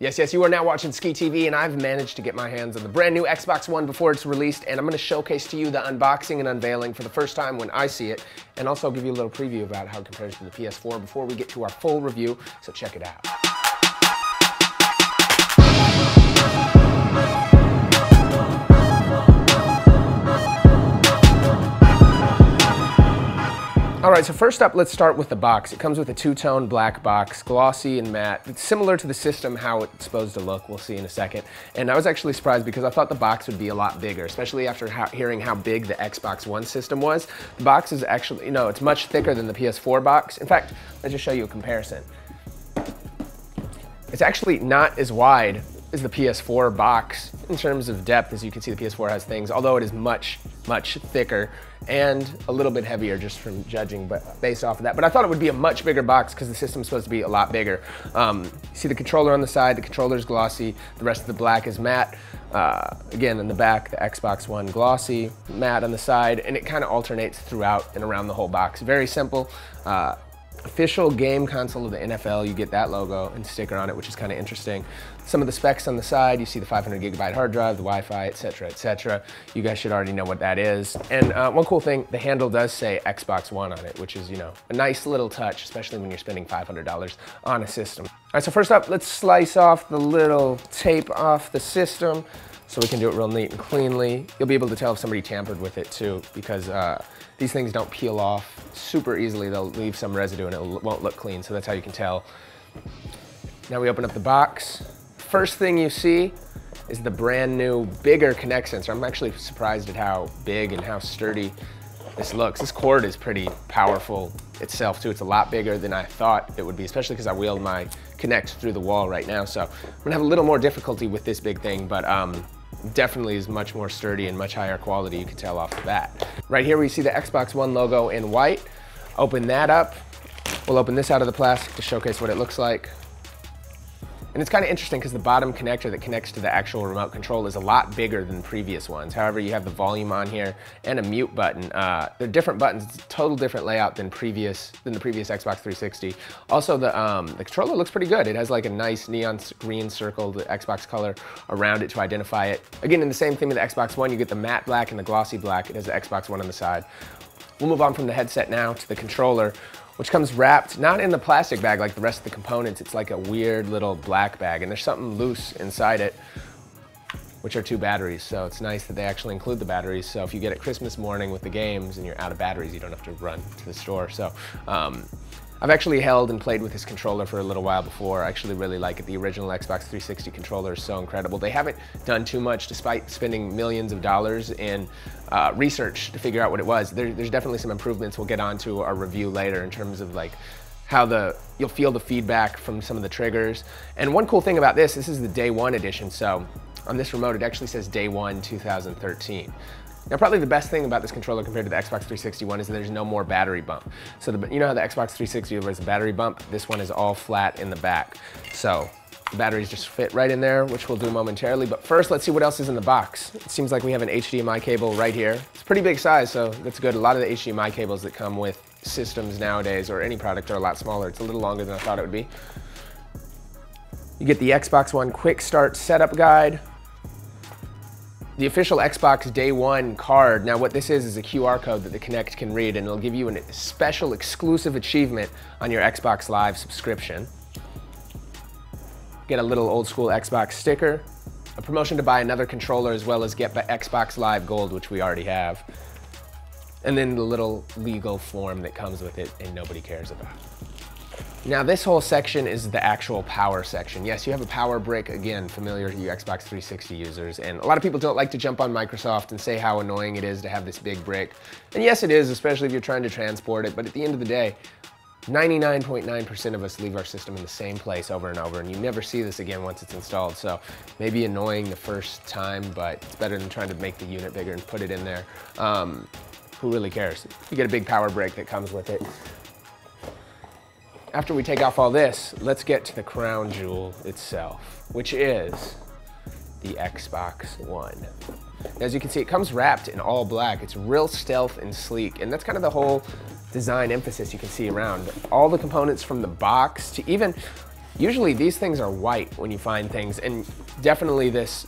Yes, you are now watching Skee TV, and I've managed to get my hands on the brand new Xbox One before it's released, and I'm going to showcase to you the unboxing and unveiling for the first time when I see it, and also give you a little preview about how it compares to the PS4 before we get to our full review, so check it out. All right, so first up, let's start with the box. It comes with a two-tone black box, glossy and matte. It's similar to the system, how it's supposed to look. We'll see in a second. And I was actually surprised because I thought the box would be a lot bigger, especially after hearing how big the Xbox One system was. The box is actually, it's much thicker than the PS4 box. In fact, let's just show you a comparison. It's actually not as wide as the PS4 box in terms of depth. As you can see, the PS4 has things, although it is much thicker and a little bit heavier just from judging, but based off of that. But I thought it would be a much bigger box because the system's supposed to be a lot bigger. You see the controller on the side, the controller's glossy, the rest of the black is matte. Again, in the back, the Xbox One glossy, matte on the side, and it kind of alternates throughout and around the whole box. Very simple. Official game console of the NFL, you get that logo and sticker on it, which is kind of interesting. Some of the specs on the side, you see the 500 gigabyte hard drive, the Wi-Fi, etc., etc. You guys should already know what that is. And one cool thing, the handle does say Xbox One on it, which is, a nice little touch, especially when you're spending $500 on a system. All right, so first up, let's slice off the little tape off the system so we can do it real neat and cleanly. You'll be able to tell if somebody tampered with it too, because these things don't peel off super easily. They'll leave some residue and it won't look clean, so that's how you can tell. Now we open up the box. First thing you see is the brand new, bigger Kinect sensor. I'm actually surprised at how big and how sturdy this looks. This cord is pretty powerful itself too. It's a lot bigger than I thought it would be, especially because I wheeled my Kinect through the wall right now. So I'm gonna have a little more difficulty with this big thing, but definitely is much more sturdy and much higher quality, you can tell off the bat. Right here we see the Xbox One logo in white. Open that up. We'll open this out of the plastic to showcase what it looks like. And it's kind of interesting because the bottom connector that connects to the actual remote control is a lot bigger than previous ones. However, you have the volume on here and a mute button. They're different buttons. It's a total different layout than the previous Xbox 360. Also, the controller looks pretty good. It has like a nice neon green circle, the Xbox color around it to identify it. Again, in the same thing with the Xbox One, you get the matte black and the glossy black. It has the Xbox One on the side. We'll move on from the headset now to the controller, which comes wrapped, not in the plastic bag like the rest of the components. It's like a weird little black bag, and there's something loose inside it, which are 2 batteries. So it's nice that they actually include the batteries. So if you get it Christmas morning with the games and you're out of batteries, you don't have to run to the store. So I've actually held and played with this controller for a little while before. I actually really like it. The original Xbox 360 controller is so incredible. They haven't done too much despite spending millions of dollars in research to figure out what it was. There's definitely some improvements we'll get onto our review later in terms of like how you'll feel the feedback from some of the triggers. And one cool thing about this is the day 1 edition. So on this remote, it actually says day 1, 2013. Now, probably the best thing about this controller compared to the Xbox 360 one is that there's no more battery bump. So you know how the Xbox 360 was a battery bump? This one is all flat in the back. So the batteries just fit right in there, which we'll do momentarily. But first, let's see what else is in the box. It seems like we have an HDMI cable right here. It's a pretty big size, so that's good. A lot of the HDMI cables that come with systems nowadays, or any product, are a lot smaller. It's a little longer than I thought it would be. You get the Xbox One Quick Start Setup Guide. The official Xbox Day 1 card. Now what this is a QR code that the Kinect can read, and it'll give you a special exclusive achievement on your Xbox Live subscription. Get a little old school Xbox sticker, a promotion to buy another controller, as well as get Xbox Live Gold, which we already have. And then the little legal form that comes with it and nobody cares about. Now this whole section is the actual power section. Yes, you have a power brick, again, familiar to you Xbox 360 users, and a lot of people don't like to jump on Microsoft and say how annoying it is to have this big brick. And yes, it is, especially if you're trying to transport it, but at the end of the day, 99.9% of us leave our system in the same place over and over, and you never see this again once it's installed. So maybe annoying the first time, but it's better than trying to make the unit bigger and put it in there. Who really cares? You get a big power brick that comes with it. After we take off all this, let's get to the crown jewel itself, which is the Xbox One. As you can see, it comes wrapped in all black. It's real stealth and sleek, and that's kind of the whole design emphasis you can see around. All the components from the box to even Usually these things are white when you find things, and definitely this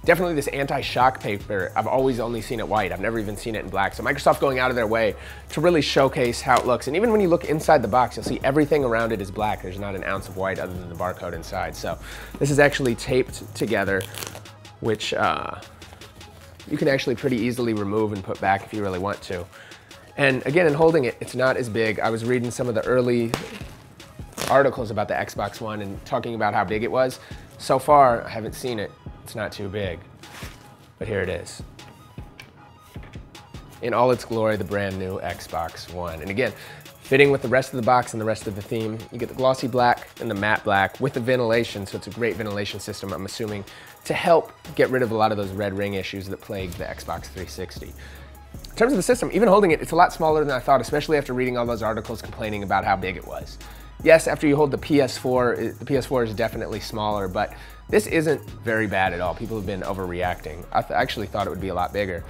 definitely this anti-shock paper, I've always only seen it white. I've never even seen it in black. So Microsoft going out of their way to really showcase how it looks. And even when you look inside the box, you'll see everything around it is black. There's not an ounce of white other than the barcode inside. So this is actually taped together, which you can actually pretty easily remove and put back if you really want to. And again, in holding it, it's not as big. I was reading some of the early articles about the Xbox One and talking about how big it was. So far, I haven't seen it. It's not too big, but here it is. In all its glory, the brand new Xbox One. And again, fitting with the rest of the box and the rest of the theme, you get the glossy black and the matte black with the ventilation, so it's a great ventilation system, I'm assuming, to help get rid of a lot of those red ring issues that plagued the Xbox 360. In terms of the system, even holding it, it's a lot smaller than I thought, especially after reading all those articles complaining about how big it was. Yes, after you hold the PS4 is definitely smaller, but this isn't very bad at all. People have been overreacting. I actually thought it would be a lot bigger.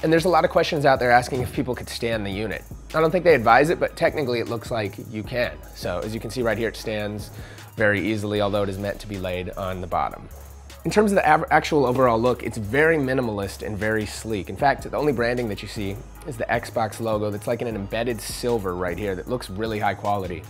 And there's a lot of questions out there asking if people could stand the unit. I don't think they advise it, but technically it looks like you can. So as you can see right here, it stands very easily, although it is meant to be laid on the bottom. In terms of the actual overall look, it's very minimalist and very sleek. In fact, the only branding that you see is the Xbox logo that's like in an embedded silver right here that looks really high quality.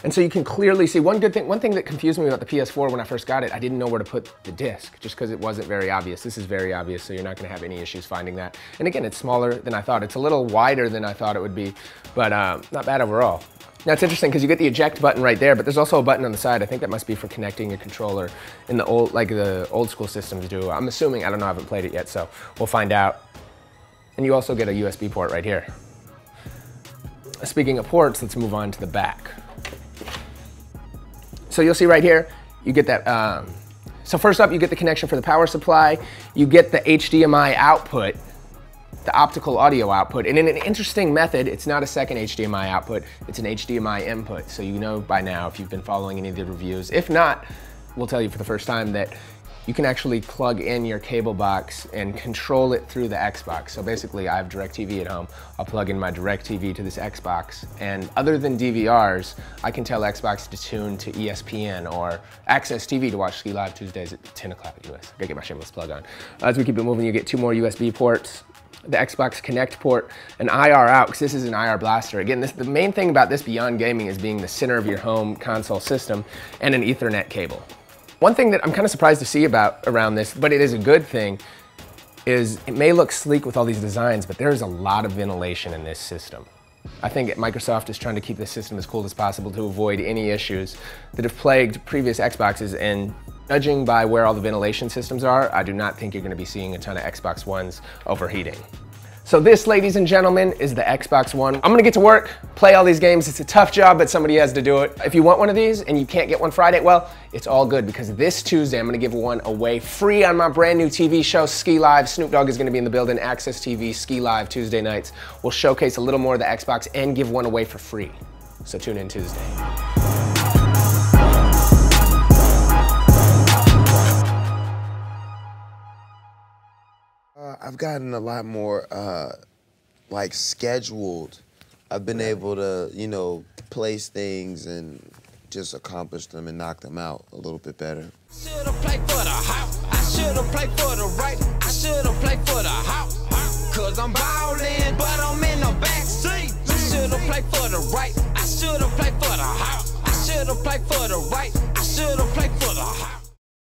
And so you can clearly see one thing that confused me about the PS4 when I first got it, I didn't know where to put the disc just because it wasn't very obvious. This is very obvious, so you're not gonna have any issues finding that. And again, it's smaller than I thought. It's a little wider than I thought it would be, but not bad overall. Now it's interesting because you get the eject button right there, but there's also a button on the side. I think that must be for connecting your controller in the old, like the old school systems do. I'm assuming, I don't know, I haven't played it yet, so we'll find out. And you also get a USB port right here. Speaking of ports, let's move on to the back. So you'll see right here, you get that, so first up, you get the connection for the power supply, you get the HDMI output, the optical audio output, and in an interesting method, it's not a second HDMI output, it's an HDMI input. So you know by now if you've been following any of the reviews. If not, we'll tell you for the first time that you can actually plug in your cable box and control it through the Xbox. So basically, I have DirecTV at home. I'll plug in my DirecTV to this Xbox, and other than DVRs, I can tell Xbox to tune to ESPN or Access TV to watch Skee Live Tuesdays at 10 o'clock US. Gotta get my shameless plug on. As we keep it moving, you get 2 more USB ports, the Xbox Connect port, an IR out, because this is an IR blaster. Again, the main thing about this beyond gaming is being the center of your home console system, and an Ethernet cable. One thing that I'm kind of surprised to see around this, but it is a good thing, is it may look sleek with all these designs, but there's a lot of ventilation in this system. I think Microsoft is trying to keep this system as cool as possible to avoid any issues that have plagued previous Xboxes, and judging by where all the ventilation systems are, I do not think you're going to be seeing a ton of Xbox Ones overheating. So this, ladies and gentlemen, is the Xbox One. I'm gonna get to work, play all these games. It's a tough job, but somebody has to do it. If you want one of these and you can't get one Friday, well, it's all good, because this Tuesday I'm gonna give one away free on my brand new TV show, Skee Live. Snoop Dogg is gonna be in the building, Access TV, Skee Live Tuesday nights. We'll showcase a little more of the Xbox and give one away for free. So tune in Tuesday. I've gotten a lot more like scheduled. I've been able to, you know, place things and just accomplish them and knock them out a little bit better. Should've played for the house. I should've played for the right. I should've played for the house. Cause I'm ballin', but I'm in the backseat. I should've played for the right. I should've played for the house. I should've played for the right.